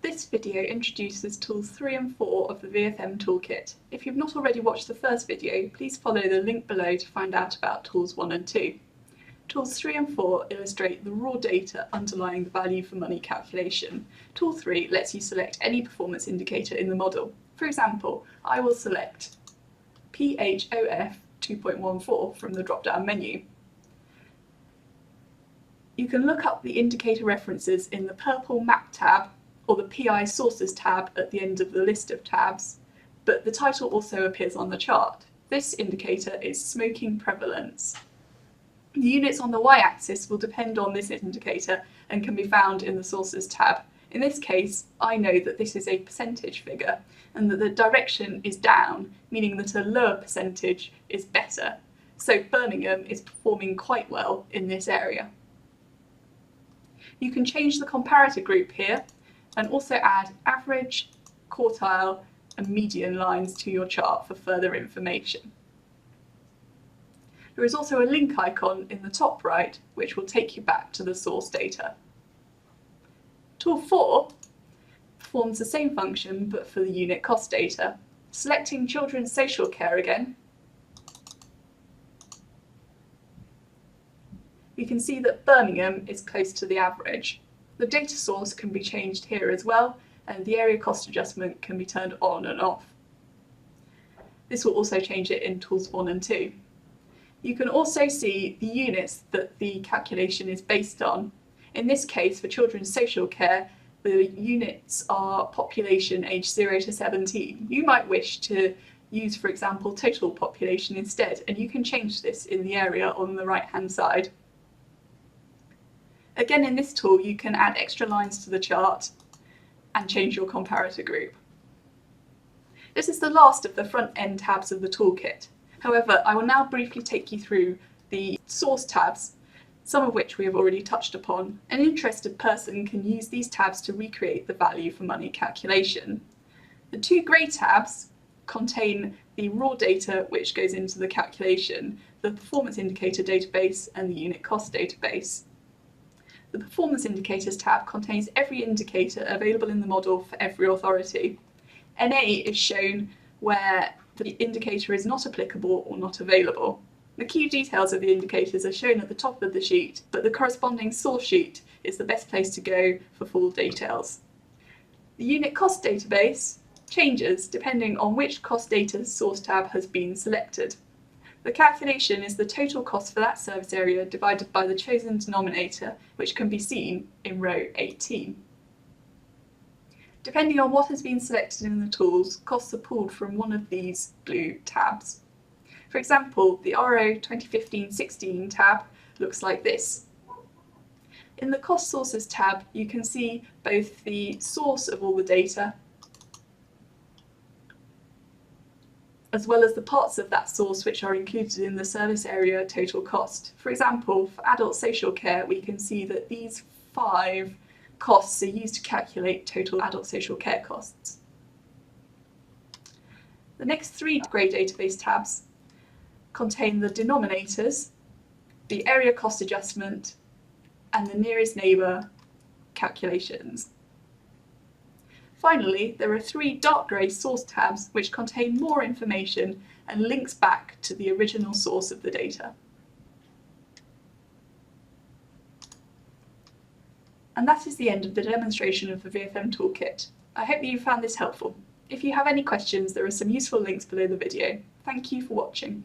This video introduces tools 3 and 4 of the VfM Toolkit. If you've not already watched the first video, please follow the link below to find out about tools 1 and 2. Tools 3 and 4 illustrate the raw data underlying the value for money calculation. Tool 3 lets you select any performance indicator in the model. For example, I will select PHOF 2.14 from the drop-down menu. You can look up the indicator references in the purple Map tab or the PI Sources tab at the end of the list of tabs, but the title also appears on the chart. This indicator is smoking prevalence. The units on the y-axis will depend on this indicator and can be found in the Sources tab. In this case, I know that this is a percentage figure and that the direction is down, meaning that a lower percentage is better. So Birmingham is performing quite well in this area. You can change the comparator group here and also add average, quartile and median lines to your chart for further information. There is also a link icon in the top right which will take you back to the source data. Tool 4 performs the same function but for the unit cost data. Selecting children's social care again, we can see that Birmingham is close to the average. The data source can be changed here as well, and the area cost adjustment can be turned on and off. This will also change it in tools 1 and 2. You can also see the units that the calculation is based on. In this case, for children's social care, the units are population aged 0 to 17. You might wish to use, for example, total population instead, and you can change this in the area on the right-hand side. Again, in this tool, you can add extra lines to the chart and change your comparator group. This is the last of the front-end tabs of the toolkit. However, I will now briefly take you through the source tabs, some of which we have already touched upon. An interested person can use these tabs to recreate the value for money calculation. The two grey tabs contain the raw data which goes into the calculation, the performance indicator database and the unit cost database. The Performance Indicators tab contains every indicator available in the model for every authority. NA is shown where the indicator is not applicable or not available. The key details of the indicators are shown at the top of the sheet, but the corresponding source sheet is the best place to go for full details. The Unit Cost database changes depending on which cost data source tab has been selected. The calculation is the total cost for that service area divided by the chosen denominator, which can be seen in row 18. Depending on what has been selected in the tools, costs are pulled from one of these blue tabs. For example, the RO 2015-16 tab looks like this. In the Cost Sources tab, you can see both the source of all the data as well as the parts of that source which are included in the service area total cost. For example, for adult social care, we can see that these 5 costs are used to calculate total adult social care costs. The next 3 grey database tabs contain the denominators, the area cost adjustment, and the nearest neighbour calculations. Finally, there are 3 dark grey source tabs which contain more information and links back to the original source of the data. And that is the end of the demonstration of the VfM Toolkit. I hope that you found this helpful. If you have any questions, there are some useful links below the video. Thank you for watching.